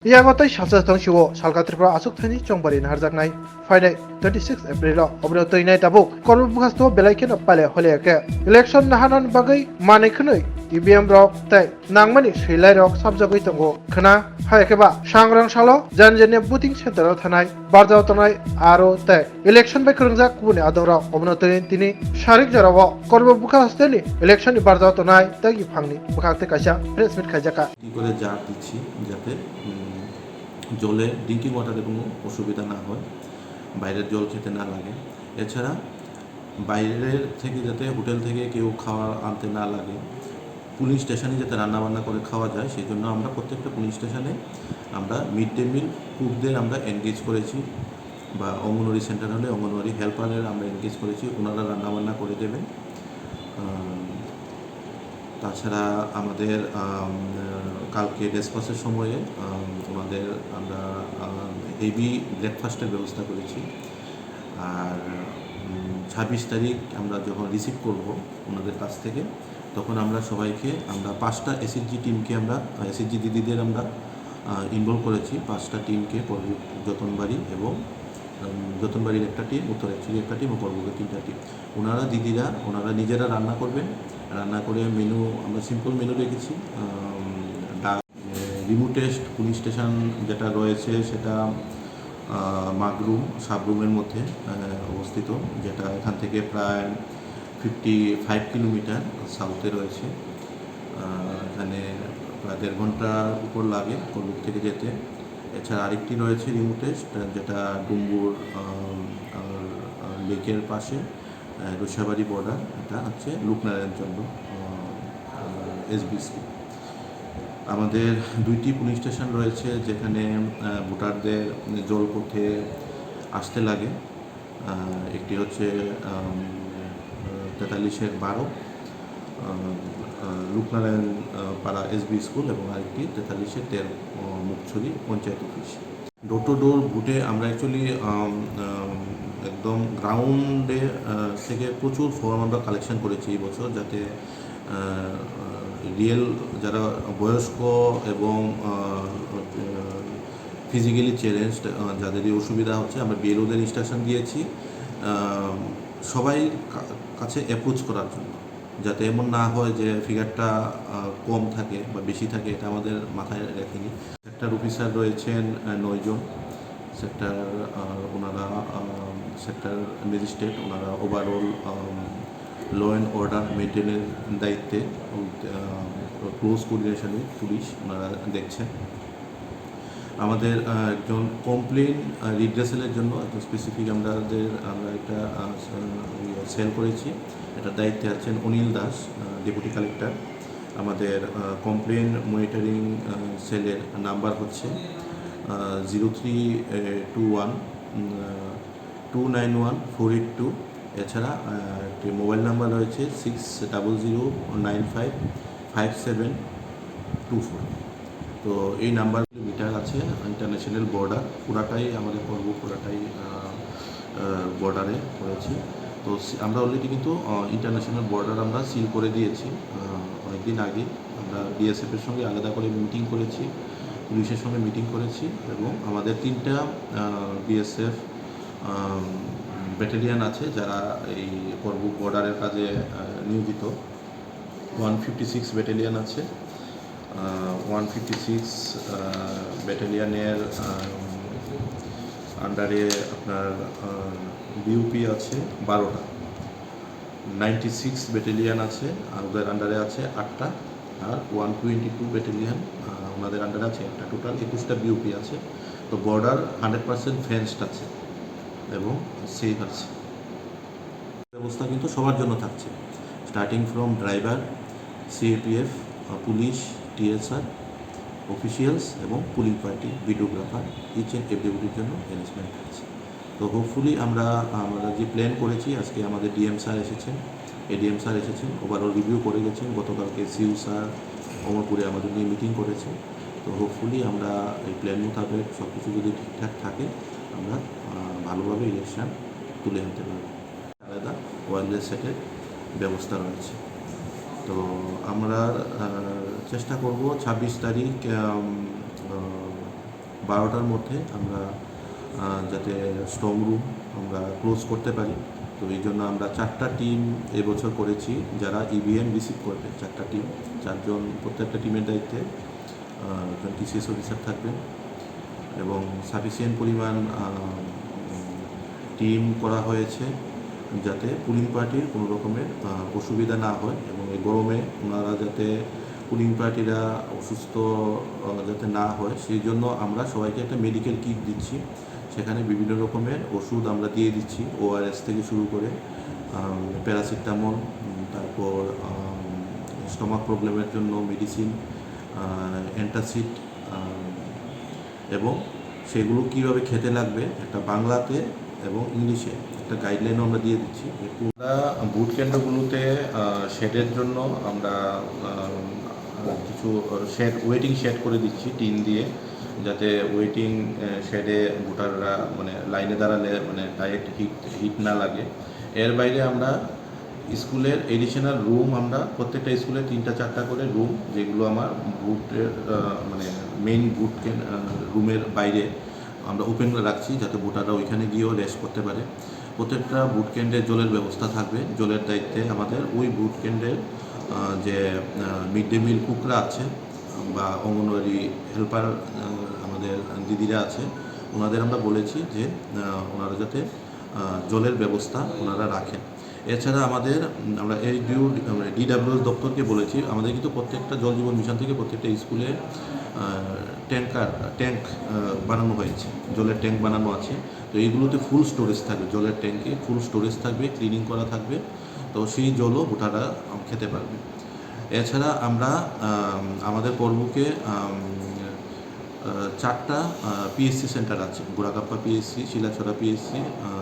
Iyagotai shalsa tong shiwo shalka tripura asuk thani chongbari naharjaknai Friday 26 April obro toinai tabuk korbu bukhasto belaiken pale holeke election nahanan bagai manaikhunoi EVM rok tai nangmani srilai rok sabjagoi tongo khana haikeba sangrang salo janjene voting center thanai barjao tonai aro tai election bai khurungjak kubuni adora obno toin tini sharik jarawo korbu bukhasteni election ni barjao tonai tagi phangni bukhakte kaisa press meet khaijaka কি করে jar দিচ্ছি যাতে জলে drinking ওয়াটারে কোনো অসুবিধা না হয়, বাইরের জল খেতে না লাগে। এছাড়া বাইরের থেকে যাতে হোটেল থেকে কেউ খাওয়া আনতে না লাগে, পুলিশ স্টেশনে যাতে রান্নাবান্না করে খাওয়া যায় সেই জন্য আমরা প্রত্যেকটা পুলিশ স্টেশনে আমরা মিড ডে মিল কুকদের আমরা এনগেজ করেছি, বা অঙ্গনওয়াড়ি সেন্টার হলে অঙ্গনওয়াড়ি হেল্পারের আমরা এনগেজ করেছি, ওনারা রান্নাবান্না করে দেবেন। তাছাড়া আমাদের কালকে ডেসপাসের সময়ে আমাদের আমরা হেভি ব্রেকফাস্টের ব্যবস্থা করেছি। আর 26 তারিখ আমরা যখন রিসিভ করব ওনাদের কাছ থেকে, তখন আমরা সবাইকে আমরা 5টা এসএসজি টিমকে আমরা এসএসজি দিদিদের আমরা ইনভলভ করেছি। 5টা টিমকে যতনবাড়ি এবং যতনবাড়ির একটা টিম, উত্তর অ্যাকচুয়ালি একটা টিম ও করবুকের 3টা টিম। ওনারা নিজেরা রান্না করবেন। রান্না করে মেনু আমরা সিম্পল মেনু রেখেছি। রিমোট টেস্ট পুলিশ স্টেশন যেটা রয়েছে সেটা মাগরুম সাবরুমের মধ্যে অবস্থিত, যেটা এখান থেকে প্রায় 55 কিলোমিটার সাউথে রয়েছে। এখানে প্রায় 1.5 ঘন্টার উপর লাগে কলুক থেকে যেতে। এছাড়া আরেকটি রয়েছে রিমোট টেস্ট, যেটা ডুম্বুর লেকের পাশে রুষাবাড়ি বর্ডার, এটা হচ্ছে লুকনারায়ণ জন্য এসবিসি। আমাদের 2টি পুলিশ স্টেশন রয়েছে যেখানে ভোটারদের জলপথে আসতে লাগে। একটি হচ্ছে 43-12 লুকনারায়ণ পাড়া এসবি স্কুল, এবং আরেকটি 43-13 মুখছড়ি পঞ্চায়েত অফিস। ডোর টু ডোর ভোটে আমরা অ্যাকচুয়ালি একদম গ্রাউন্ডে থেকে প্রচুর ফর্ম আমরা কালেকশন করেছি এই বছর, যাতে রিয়েল যারা বয়স্ক এবং ফিজিক্যালি চ্যালেঞ্জড যাদেরই অসুবিধা হচ্ছে, আমরা বিএলওদের ইনস্ট্রাকশন দিয়েছি সবাই কাছে অ্যাপ্রোচ করার জন্য, যাতে এমন না হয় যে ফিগারটা কম থাকে বা বেশি থাকে, এটা আমাদের মাথায় রাখিনি। সেক্টর অফিসার রয়েছেন 9 জন, সেক্টর ওনারা সেক্টর ম্যাজিস্ট্রেট, ওনারা ওভারঅল ল অ্যান্ড অর্ডার মেনটেনের দায়িত্বে, ক্লোজ কোঅর্ডিনেশনে পুলিশ ওনারা দেখছেন। আমাদের একজন কমপ্লেন রিড্রেসেলের জন্য একজন স্পেসিফিক আমরা একটা সেল করেছি। এটার দায়িত্বে আছেন অনিল দাস, ডেপুটি কালেক্টর। আমাদের কমপ্লেন মনিটরিং সেলের নাম্বার হচ্ছে 0321 291-482। এছাড়া একটি মোবাইল নাম্বার রয়েছে 6009555724। তো এই নাম্বার মিটার আছে ইন্টারন্যাশনাল বর্ডার, পুরাটাই আমাদের পর্ব পুরাটাই বর্ডারে করেছি। তো আমরা অলরেডি কিন্তু ইন্টারন্যাশনাল বর্ডার আমরা সিল করে দিয়েছি অনেকদিন আগে। আমরা বিএসএফের সঙ্গে আলাদা করে মিটিং করেছি, পুলিশের সঙ্গে মিটিং করেছি, এবং আমাদের 3টা বিএসএফ ব্যাটালিয়ান আছে যারা এই পর্ব বর্ডারের কাজে নিয়োজিত। 156 ব্যাটালিয়ান আছে। 156 ব্যাটালিয়ানের আন্ডারে আপনার বিউপি আছে 12টা, 96 ব্যাটালিয়ান আছে, আর ওদের আন্ডারে আছে 8টা, আর 122 ব্যাটালিয়ান ওনাদের আন্ডারে আছে একটা। টোটাল 21টা বিউপি আছে। তো বর্ডার 100% ফেন্সড আছে এবং সেফ আছে। ব্যবস্থা কিন্তু সবার জন্য থাকছে, starting from driver, CAPF, police, TSR, officials এবং polling party, videographer, each and এভরিবডির জন্য অ্যারেঞ্জমেন্ট আছে। তো হোপফুলি আমরা যে প্ল্যান করেছি, আজকে আমাদের ডিএম স্যার এসেছেন, এডিএম স্যার এসেছেন, ওভারঅল রিভিউ করে গেছেন। গতকালকে সিইউ স্যার অমরপুরে আমাদের নিয়ে মিটিং করেছে। তো হোপফুলি আমরা এই প্ল্যান মোতাবেক সব কিছু যদি ঠিকঠাক থাকে, আমরা ভালোভাবে ইলেকশন তুলে আনতে পারব। আলাদা ওয়্যারলেস সেটের ব্যবস্থা রয়েছে। তো আমরা চেষ্টা করব 26 তারিখ 12টার মধ্যে আমরা যাতে স্ট্রং রুম আমরা ক্লোজ করতে পারি। তো এই জন্য আমরা 4টা টিম এবছর করেছি যারা ইভিএম রিসিভ করবে। 4টা টিম, 4জন প্রত্যেকটা টিমের দায়িত্বে একজন টিসিএস অফিসার থাকবেন এবং সাফিসিয়েন্ট পরিমাণ টিম করা হয়েছে যাতে পুলিং পার্টির কোনো রকমের অসুবিধা না হয় এবং এই গরমে ওনারা যাতে পুলিং পার্টিরা অসুস্থ যাতে না হয় সেই জন্য আমরা সবাইকে একটা মেডিকেল কিট দিচ্ছি। সেখানে বিভিন্ন রকমের ওষুধ আমরা দিয়ে দিচ্ছি, ওআরএস থেকে শুরু করে প্যারাসিটামল, তারপর স্টমাক প্রবলেমের জন্য মেডিসিন, অ্যান্টাসিড, এবং সেগুলো কীভাবে খেতে লাগবে একটা বাংলাতে এবং ইংলিশে একটা গাইডলাইনও আমরা দিয়ে দিচ্ছি। আমরা বুট কেন্দ্রগুলোতে শেডের জন্য আমরা কিছু শেড, ওয়েটিং শেড করে দিচ্ছি টিন দিয়ে, যাতে ওয়েটিং শেডে ভোটাররা মানে লাইনে দাঁড়ালে মানে ডাইরেক্ট হিট না লাগে। এর বাইরে আমরা স্কুলের এডিশনাল রুম, আমরা প্রত্যেকটা স্কুলে 3টা-4টা করে রুম, যেগুলো আমার বুটের মানে মেইন বুট রুমের বাইরে আমরা ওপেন রাখছি যাতে ভোটাররা ওইখানে গিয়েও রেস্ট করতে পারে। প্রত্যেকটা বুট কেন্দ্রে জলের ব্যবস্থা থাকবে। জলের দায়িত্বে আমাদের ওই বুট কেন্দ্রের যে মিড ডে মিল কুকরা আছে বা অঙ্গনওয়াড়ি হেল্পার আমাদের দিদিরা আছে, ওনাদের আমরা বলেছি যে ওনারা যাতে জলের ব্যবস্থা ওনারা রাখেন। এছাড়া আমরা ডিডাব্লিউএস দপ্তরকে বলেছি, আমাদের কিন্তু প্রত্যেকটা জল জীবন মিশন থেকে প্রত্যেকটা স্কুলে ট্যাঙ্ক বানানো হয়েছে, জলের ট্যাঙ্ক বানানো আছে। তো এইগুলোতে ফুল স্টোরেজ থাকবে, জলের ট্যাঙ্কে ফুল স্টোরেজ থাকবে, ক্লিনিং করা থাকবে, তো সেই জলও ভোটাররা খেতে পারবে। এছাড়া আমরা আমাদের পর্বকে 4টা পিএসসি সেন্টার আছে, গোড়াকাপ্পা পিএসসি, শিলাছড়া পিএসসি,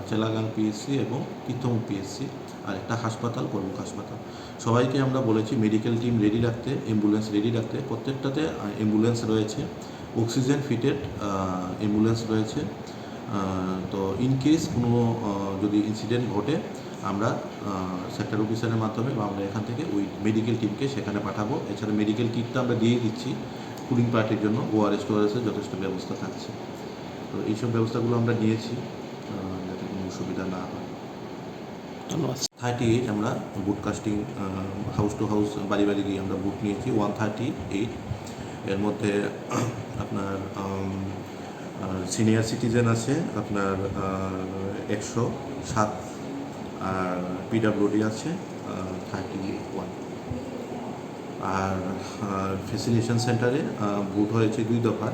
চেলাগাং পিএসসি এবং তীর্থমুখ পিএসসি, আর একটা হাসপাতাল, কর্মক হাসপাতাল। সবাইকে আমরা বলেছি মেডিকেল টিম রেডি রাখতে, অ্যাম্বুলেন্স রেডি রাখতে। প্রত্যেকটাতে অ্যাম্বুলেন্স রয়েছে, অক্সিজেন ফিটেড অ্যাম্বুলেন্স রয়েছে। তো ইন কেস কোনো যদি ইনসিডেন্ট ঘটে আমরা সেক্টর অফিসারের মাধ্যমে বা আমরা এখান থেকে ওই মেডিকেল টিমকে সেখানে পাঠাবো। এছাড়া মেডিকেল কিটটা আমরা দিয়ে দিচ্ছি পুলিং পার্টির জন্য, ওআরএস টোআরএসের যথেষ্ট ব্যবস্থা থাকছে। তো এইসব ব্যবস্থাগুলো আমরা নিয়েছি যাতে কোনো অসুবিধা না হয়। ধন্যবাদ। 38 আমরা বুট কাস্টিং হাউস টু হাউস বাড়ি বাড়ি গিয়ে আমরা বুট নিয়েছি 138। এর মধ্যে আপনার সিনিয়র সিটিজেন আছে আপনার 107, আর পিডাব্লিউডি আছে 31। আর ফ্যাসিলিটেশন সেন্টারে বুট হয়েছে 2 দফা।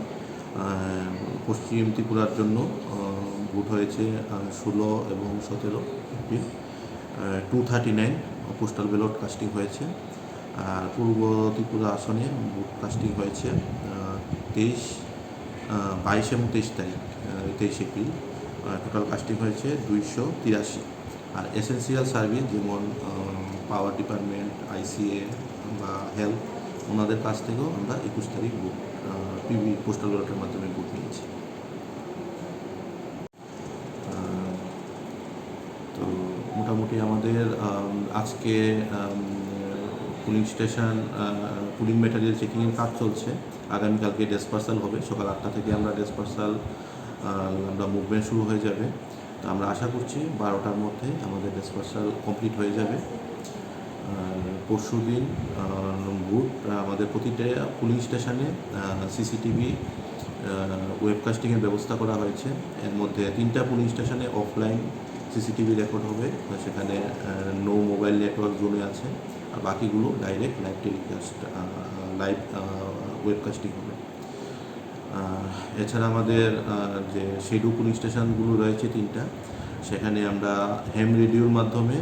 পশ্চিম ত্রিপুরার জন্য বুট হয়েছে 16 এবং 17 এপ্রিল। 239 পোস্টাল ব্যালট কাস্টিং হয়েছে। আর পূর্ব ত্রিপুরা আসনে বুট কাস্টিং হয়েছে 22 এবং 23 তারিখ, 23 এপ্রিল। টোটাল কাস্টিং হয়েছে 283। আর এসেন্সিয়াল সার্ভিস যেমন পাওয়ার ডিপার্টমেন্ট, আইসিএ বা হেলথ, ওনাদের কাছ থেকেও আমরা 21 তারিখ বুট পিবি পোস্টাল ব্যালটের মাধ্যমে বুট নিয়েছি। তো মোটামুটি আমাদের আজকে পুলিং স্টেশন পুলিং ম্যাটেরিয়াল চেকিংয়ের কাজ চলছে। আগামীকালকে ডিসপার্সাল হবে, সকাল 8টা থেকে আমরা ডিসপার্সাল আমরা মুভমেন্ট শুরু হয়ে যাবে। তো আমরা আশা করছি 12টার মধ্যে আমাদের ডিসপার্সাল কমপ্লিট হয়ে যাবে। পরশু দিন বুট আমাদের প্রতিটা পুলিং স্টেশনে সিসিটিভি ওয়েবকাস্টিংয়ের ব্যবস্থা করা হয়েছে। এর মধ্যে 3টা পুলিং স্টেশনে অফলাইন সিসিটিভি রেকর্ড হবে, সেখানে নো মোবাইল নেটওয়ার্ক জোনে আছে। আর বাকিগুলো direct live telecast, live webcasting হবে। এছাড়া আমাদের যে শিডিউল পুলিং স্টেশনগুলো রয়েছে 3টা, সেখানে আমরা হেম রেডিওর মাধ্যমে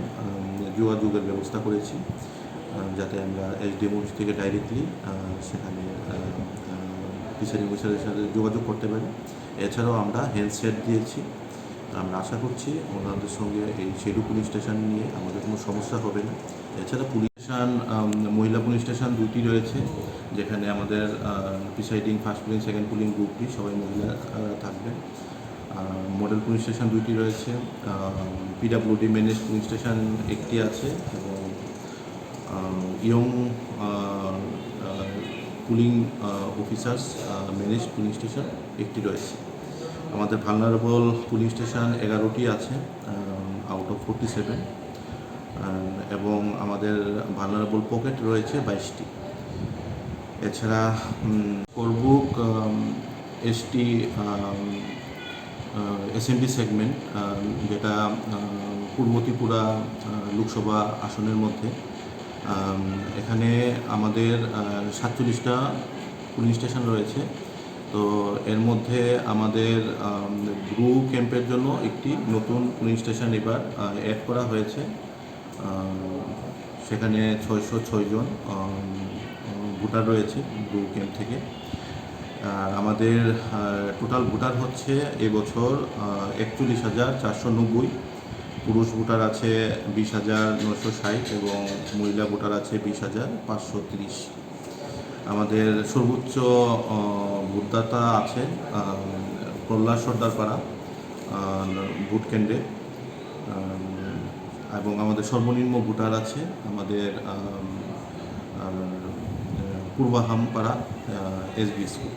যোগাযোগের ব্যবস্থা করেছি, যাতে আমরা এসডিএম অফিস থেকে ডাইরেক্টলি সেখানে প্রিসাইডিং অফিসারের সাথে যোগাযোগ করতে পারি। এছাড়াও আমরা হ্যান্ডসেট দিয়েছি। আমরা আশা করছি ওনাদের সঙ্গে এই শিডিউল পুলিং স্টেশন নিয়ে আমাদের কোনো সমস্যা হবে না। এছাড়া পুলিশ স্টেশন, মহিলা পুলিশ স্টেশন 2টি রয়েছে, যেখানে আমাদের presiding first polling, second polling গ্রুপটি সবাই মহিলা থাকবেন। মডেল পুলিশ স্টেশন 2টি রয়েছে, পিডাব্লিউডি ম্যানেজ পুলিশ স্টেশন 1টি আছে এবং young polling officers manage polling station একটি রয়েছে। আমাদের ভালনারেবল পুলিং স্টেশন 11টি আছে আউট অফ 47, এবং আমাদের ভালনারেবল পকেট রয়েছে 22টি। এছাড়া করবুক এসটি এসএমডি সেগমেন্ট, যেটা পূর্ব ত্রিপুরা লোকসভা আসনের মধ্যে, এখানে আমাদের 47টা পুলিং স্টেশন রয়েছে। তো এর মধ্যে আমাদের ব্রু ক্যাম্পের জন্য একটি নতুন পুলিং স্টেশন এবার অ্যাড করা হয়েছে। সেখানে 606 জন ভোটার রয়েছে ব্রু ক্যাম্প থেকে। আর আমাদের টোটাল ভোটার হচ্ছে এবছর 41,490। পুরুষ ভোটার আছে 20,960 এবং মহিলা ভোটার আছে 20,530। আমাদের সর্বোচ্চ ভোটদাতা আছে প্রহ্লাদ সর্দারপাড়া ভোট কেন্দ্রে, এবং আমাদের সর্বনিম্ন ভোটার আছে আমাদের পূর্বাহামপাড়া এসবি স্কুল।